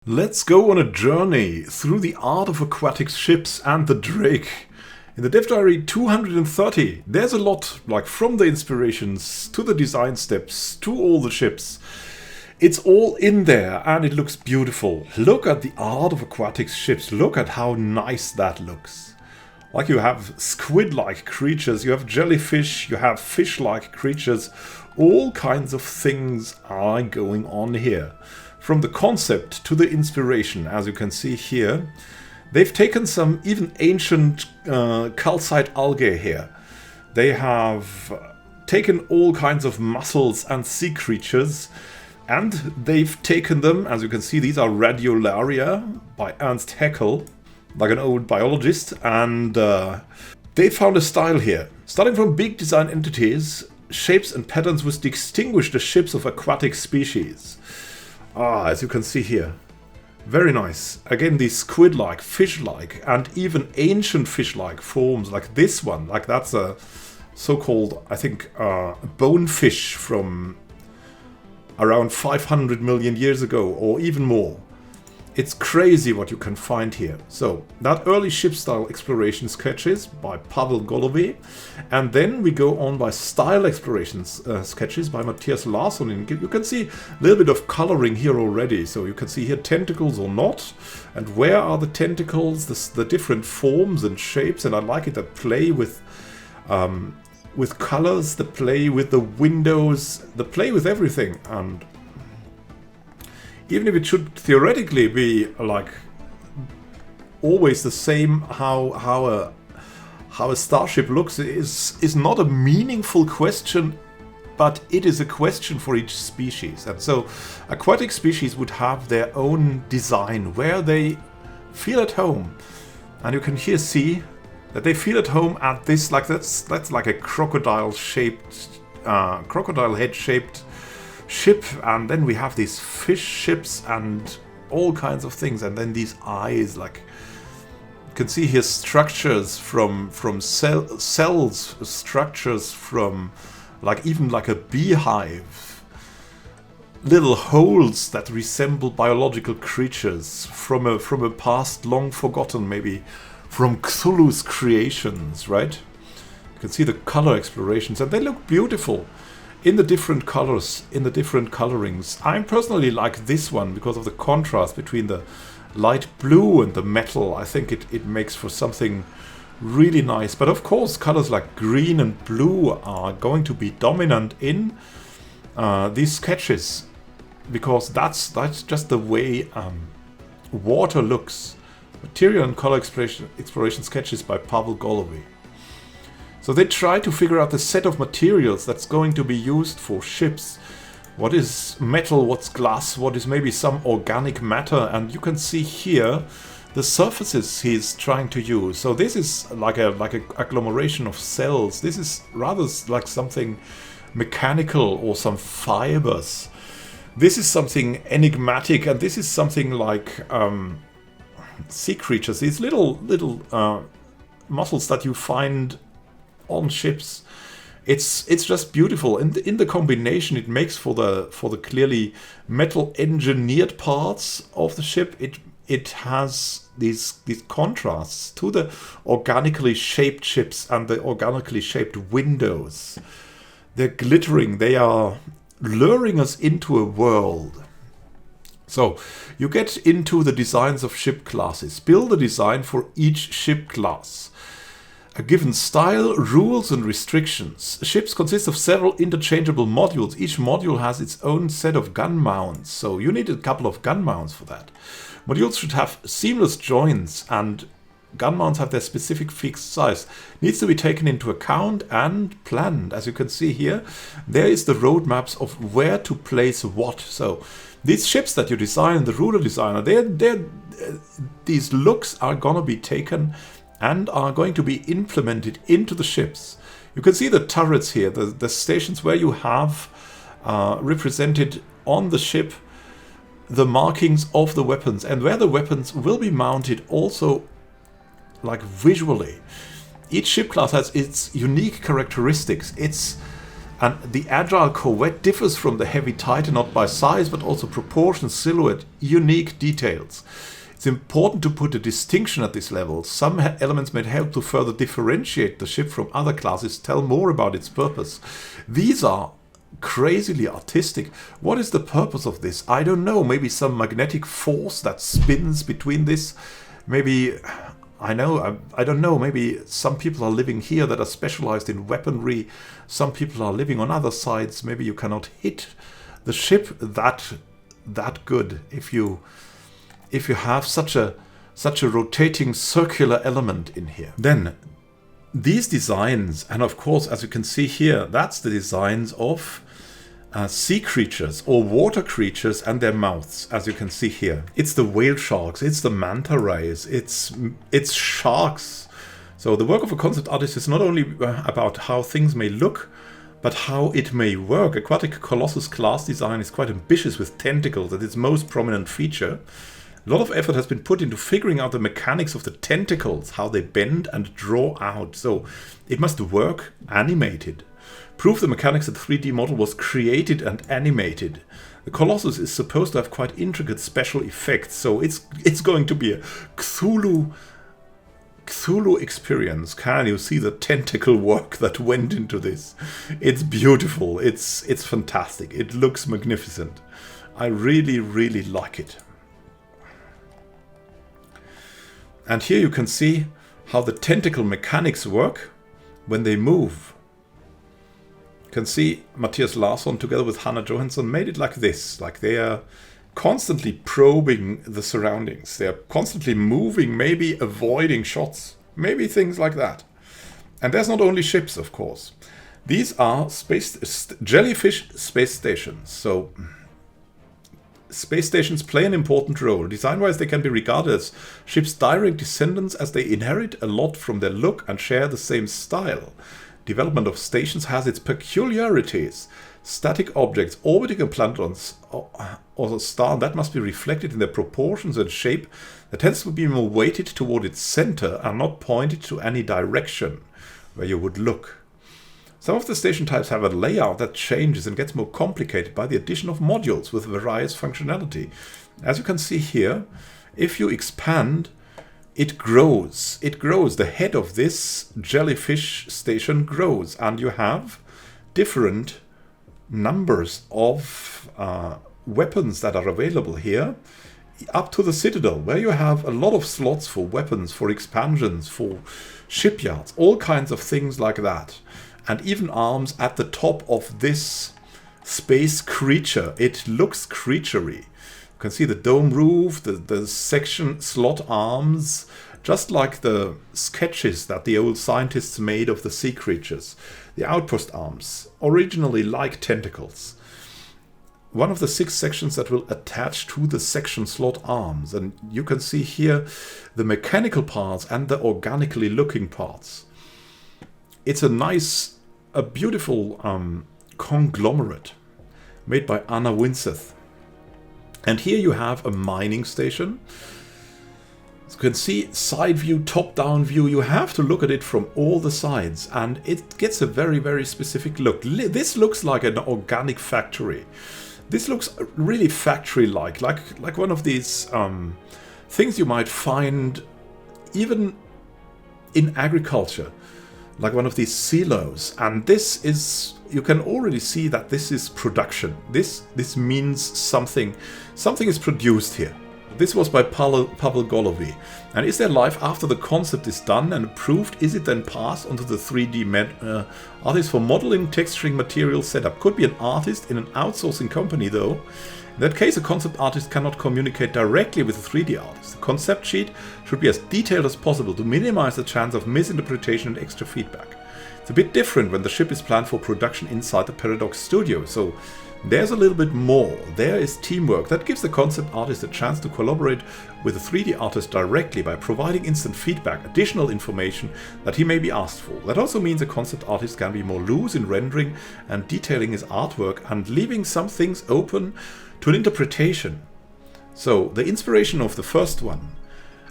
Let's go on a journey through the art of aquatic ships and the Drake. In the Dev Diary 230, there's a lot, like from the inspirations to the design steps to all the ships. It's all in there and it looks beautiful. Look at the art of aquatic ships. Look at how nice that looks. Like you have squid-like creatures, you have jellyfish, you have fish-like creatures. All kinds of things are going on here. From the concept to the inspiration, as you can see here, they've taken some even ancient calcite algae here. They have taken all kinds of mussels and sea creatures, and they've taken them, as you can see, these are radiolaria by Ernst Haeckel, like an old biologist, and they found a style here. Starting from big design entities, shapes and patterns which distinguish the ships of aquatic species. As you can see here. Very nice. Again, these squid-like, fish-like, and even ancient fish-like forms, like this one. Like that's a so-called, I think, bonefish from around 500 million years ago, or even more. It's crazy what you can find here. So, that early ship-style exploration sketches by Pavel Golovy, and then we go on by style explorations sketches by Matthias Larsson. And you can see a little bit of coloring here already. So you can see here tentacles or not, and where are the tentacles, the different forms and shapes, and I like it that play with colors, the play with the windows, the play with everything. And even if it should theoretically be like always the same, how a starship looks is not a meaningful question, but it is a question for each species. And so aquatic species would have their own design where they feel at home. And you can here see that they feel at home at this, like that's like a crocodile head shaped ship, and then we have these fish ships and all kinds of things, and then these eyes, like you can see here structures from cells, structures from like even like a beehive, little holes that resemble biological creatures from a past long forgotten, maybe from Cthulhu's creations, right? You can see the color explorations, and they look beautiful in the different colors, in the different colorings. I personally like this one because of the contrast between the light blue and the metal. I think it makes for something really nice. But of course, colors like green and blue are going to be dominant in these sketches, because that's just the way water looks. Material and color exploration sketches by Pavel Golovy. So they try to figure out the set of materials that's going to be used for ships. What is metal, what's glass, what is maybe some organic matter, and you can see here the surfaces he's trying to use. So this is like a agglomeration of cells. This is rather like something mechanical or some fibers. This is something enigmatic, and this is something like sea creatures. These little mussels that you find on ships. It's just beautiful. In the combination it makes for the clearly metal engineered parts of the ship. It has these contrasts to the organically shaped ships and the organically shaped windows. They're glittering. They are luring us into a world. So you get into the designs of ship classes. Build a design for each ship class. A given style, rules and restrictions. Ships consist of several interchangeable modules. Each module has its own set of gun mounts, so you need a couple of gun mounts for that. Modules should have seamless joints, and gun mounts have their specific fixed size. Needs to be taken into account and planned. As you can see here, there is the roadmaps of where to place what. So these ships that you design, the ruler designer, these looks are gonna be taken and are going to be implemented into the ships. You can see the turrets here, the stations where you have represented on the ship the markings of the weapons, and where the weapons will be mounted also like visually. Each ship class has its unique characteristics, its And the agile corvette differs from the heavy Titan not by size, but also proportion, silhouette, unique details. It's important to put a distinction at this level. Some elements may help to further differentiate the ship from other classes, tell more about its purpose. These are crazily artistic. What is the purpose of this? I don't know. Maybe some magnetic force that spins between this. Maybe, I don't know. Maybe some people are living here that are specialized in weaponry. Some people are living on other sides. Maybe you cannot hit the ship that good if you have such a rotating circular element in here. Then these designs, and of course, as you can see here, that's the designs of sea creatures or water creatures and their mouths, as you can see here. It's the whale sharks, it's the manta rays, it's sharks. So the work of a concept artist is not only about how things may look, but how it may work. Aquatic Colossus class design is quite ambitious with tentacles as its most prominent feature. A lot of effort has been put into figuring out the mechanics of the tentacles, how they bend and draw out. So it must work animated. Proof the mechanics of the 3D model was created and animated. The Colossus is supposed to have quite intricate special effects, so it's going to be a Cthulhu experience. Can you see the tentacle work that went into this? It's beautiful. It's fantastic. It looks magnificent. I really, really like it. And here you can see how the tentacle mechanics work when they move. You can see Matthias Larsson together with Hannah Johansson made it like this. Like they are constantly probing the surroundings. They are constantly moving, maybe avoiding shots. Maybe things like that. And there's not only ships, of course. These are jellyfish space stations. So space stations play an important role. Design-wise, they can be regarded as ships' direct descendants as they inherit a lot from their look and share the same style. Development of stations has its peculiarities. Static objects orbiting a planet or a star, that must be reflected in their proportions and shape. That tends to be more weighted toward its center and not pointed to any direction where you would look. Some of the station types have a layout that changes and gets more complicated by the addition of modules with various functionality. As you can see here, if you expand, it grows. It grows. The head of this jellyfish station grows, and you have different numbers of weapons that are available here, up to the Citadel, where you have a lot of slots for weapons, for expansions, for shipyards, all kinds of things like that. And even arms at the top of this space creature. It looks creaturey. You can see the dome roof, the section slot arms, just like the sketches that the old scientists made of the sea creatures. The outpost arms, originally like tentacles. One of the 6 sections that will attach to the section slot arms. And you can see here the mechanical parts and the organically looking parts. It's a beautiful conglomerate made by Anna Winseth. And here you have a mining station. As you can see, side view, top-down view. You have to look at it from all the sides, and it gets a very, very specific look. This looks like an organic factory. This looks really factory-like, like one of these things you might find even in agriculture. Like one of these silos, and this is, you can already see that this is production. This means something is produced here. This was by Pavel Golovy. And is there life after the concept is done and approved? Is it then passed onto the 3D artist for modeling, texturing, material setup? Could be an artist in an outsourcing company though. In that case, a concept artist cannot communicate directly with a 3D artist. The concept sheet should be as detailed as possible to minimize the chance of misinterpretation and extra feedback. It's a bit different when the ship is planned for production inside the Paradox studio, so there's a little bit more. There is teamwork. That gives the concept artist a chance to collaborate with the 3D artist directly by providing instant feedback, additional information that he may be asked for. That also means a concept artist can be more loose in rendering and detailing his artwork and leaving some things open to an interpretation. So the inspiration of the first one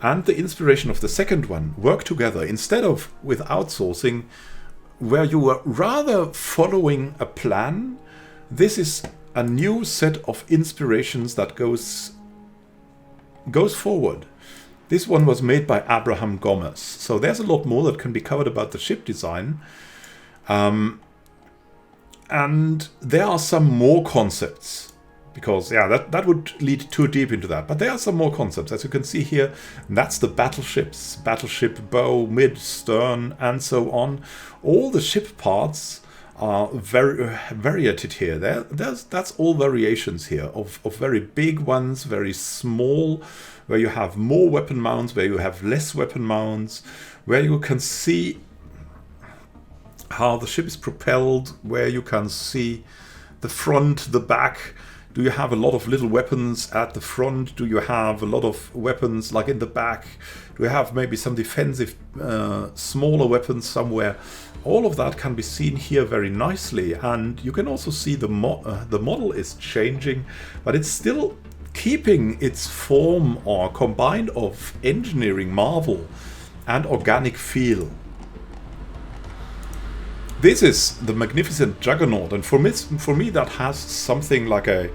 and the inspiration of the second one work together. Instead of with outsourcing, where you were rather following a plan, this is a new set of inspirations that goes forward. This one was made by Abraham Gomez. So there's a lot more that can be covered about the ship design. And there are some more concepts, because yeah, that would lead too deep into that. But there are some more concepts, as you can see here. That's the battleships, battleship bow, mid, stern, and so on. All the ship parts are very variated here. That's all variations here of very big ones, very small, where you have more weapon mounts, where you have less weapon mounts, where you can see how the ship is propelled, where you can see the front, the back. Do you have a lot of little weapons at the front? Do you have a lot of weapons like in the back? Do you have maybe some defensive smaller weapons somewhere? All of that can be seen here very nicely, and you can also see the model is changing, but it's still keeping its form or combined of engineering marvel and organic feel. This is the magnificent Juggernaut, and for me that has something like a...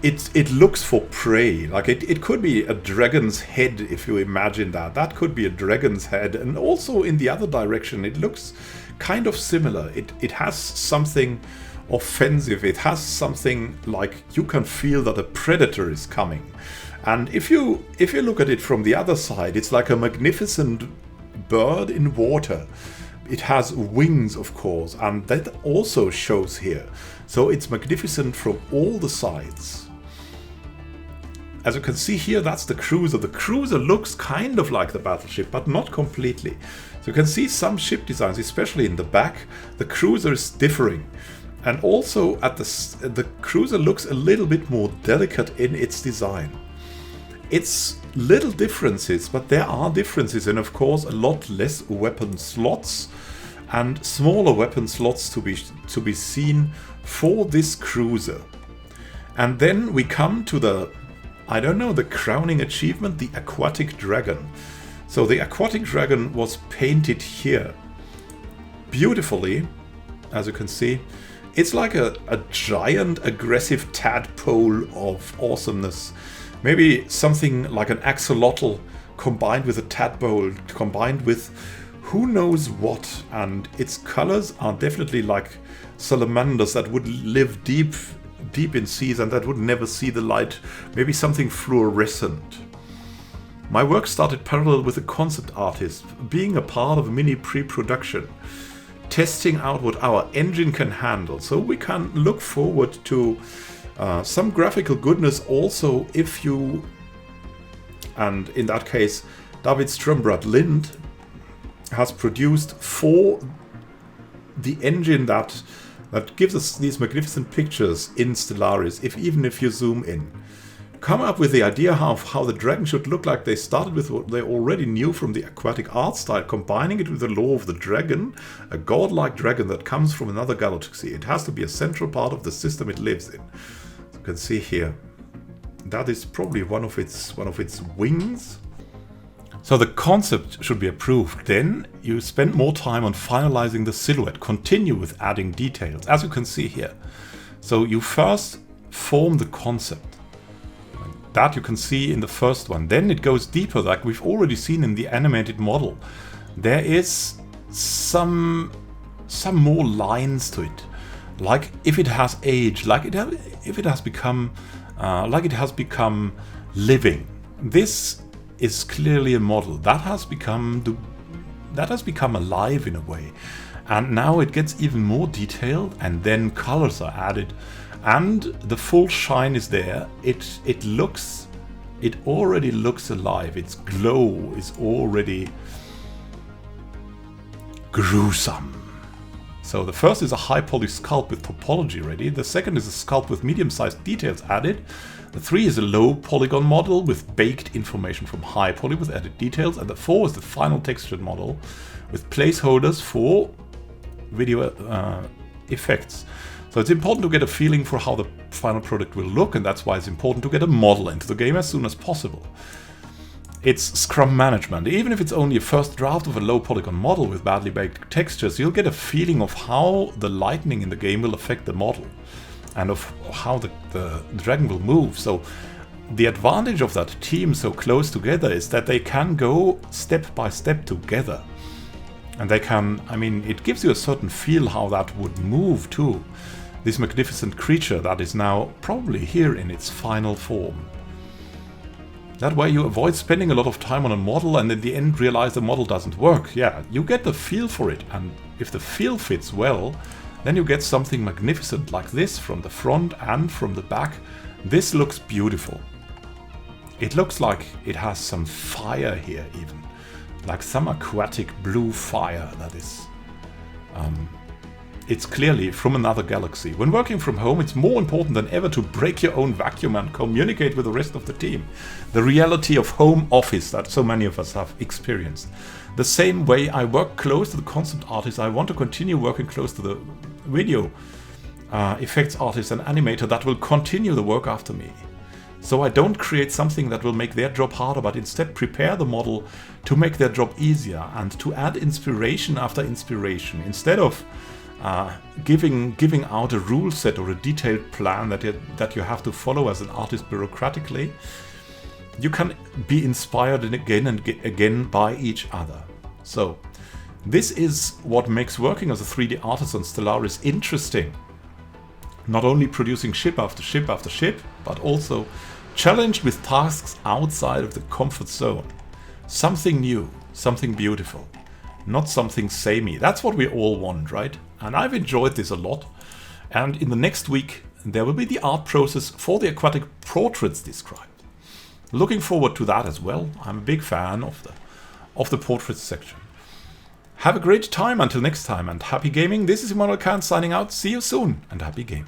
It looks for prey, like it could be a dragon's head, if you imagine that. That could be a dragon's head, and also in the other direction it looks kind of similar. It has something offensive, it has something like you can feel that a predator is coming. And if you look at it from the other side, it's like a magnificent bird in water. It has wings, of course, and that also shows here. So it's magnificent from all the sides. As you can see here, that's the cruiser. The cruiser looks kind of like the battleship, but not completely. So you can see some ship designs, especially in the back, the cruiser is differing. And also at the cruiser looks a little bit more delicate in its design. It's little differences, but there are differences, and of course a lot less weapon slots and smaller weapon slots to be seen for this cruiser. And then we come to the, I don't know, the crowning achievement, the Aquatic Dragon. So the Aquatic Dragon was painted here beautifully, as you can see. It's like a giant aggressive tadpole of awesomeness. Maybe something like an axolotl combined with a tadpole, combined with who knows what. And its colors are definitely like salamanders that would live deep in seas and that would never see the light. Maybe something fluorescent. My work started parallel with a concept artist, being a part of a mini pre-production, testing out what our engine can handle. So we can look forward to some graphical goodness also if you, and in that case, David Strömbrad Lind has produced for the engine that gives us these magnificent pictures in Stellaris, even if you zoom in. Come up with the idea of how the dragon should look like. They started with what they already knew from the aquatic art style, combining it with the law of the dragon, a godlike dragon that comes from another galaxy. It has to be a central part of the system it lives in. As you can see here, that is probably one of its wings. So the concept should be approved. Then you spend more time on finalizing the silhouette, continue with adding details, as you can see here. So you first form the concept. That you can see in the first one. Then it goes deeper, like we've already seen in the animated model. There is some more lines to it. Like if it has aged, if it has become living. This is clearly a model that has become alive in a way, and now it gets even more detailed, and then colors are added, and the full shine is there. It already looks alive. Its glow is already gruesome. So the first is a high poly sculpt with topology ready. The second is a sculpt with medium-sized details added. The 3 is a low polygon model with baked information from high poly with added details. And the 4 is the final textured model with placeholders for video effects. So it's important to get a feeling for how the final product will look, and that's why it's important to get a model into the game as soon as possible. It's scrum management. Even if it's only a first draft of a low polygon model with badly baked textures, you'll get a feeling of how the lighting in the game will affect the model and of how the dragon will move. So the advantage of that team so close together is that they can go step by step together. And they can, I mean, it gives you a certain feel how that would move too. This magnificent creature that is now probably here in its final form. That way you avoid spending a lot of time on a model and in the end realize the model doesn't work. Yeah, you get the feel for it, and if the feel fits well, then you get something magnificent like this from the front and from the back. This looks beautiful. It looks like it has some fire here even. Like some aquatic blue fire that is... it's clearly from another galaxy. When working from home, it's more important than ever to break your own vacuum and communicate with the rest of the team. The reality of home office that so many of us have experienced. The same way I work close to the concept artist, I want to continue working close to the video effects artist and animator that will continue the work after me. So I don't create something that will make their job harder, but instead prepare the model to make their job easier and to add inspiration after inspiration. Instead of giving out a rule set or a detailed plan that you have to follow as an artist bureaucratically, you can be inspired again and again by each other. So this is what makes working as a 3D artist on Stellaris interesting. Not only producing ship after ship after ship, but also challenged with tasks outside of the comfort zone. Something new, something beautiful, not something samey. That's what we all want, right? And I've enjoyed this a lot. And in the next week, there will be the art process for the aquatic portraits described. Looking forward to that as well. I'm a big fan of the portraits section. Have a great time until next time, and happy gaming. This is Immanuel Can signing out. See you soon, and happy gaming.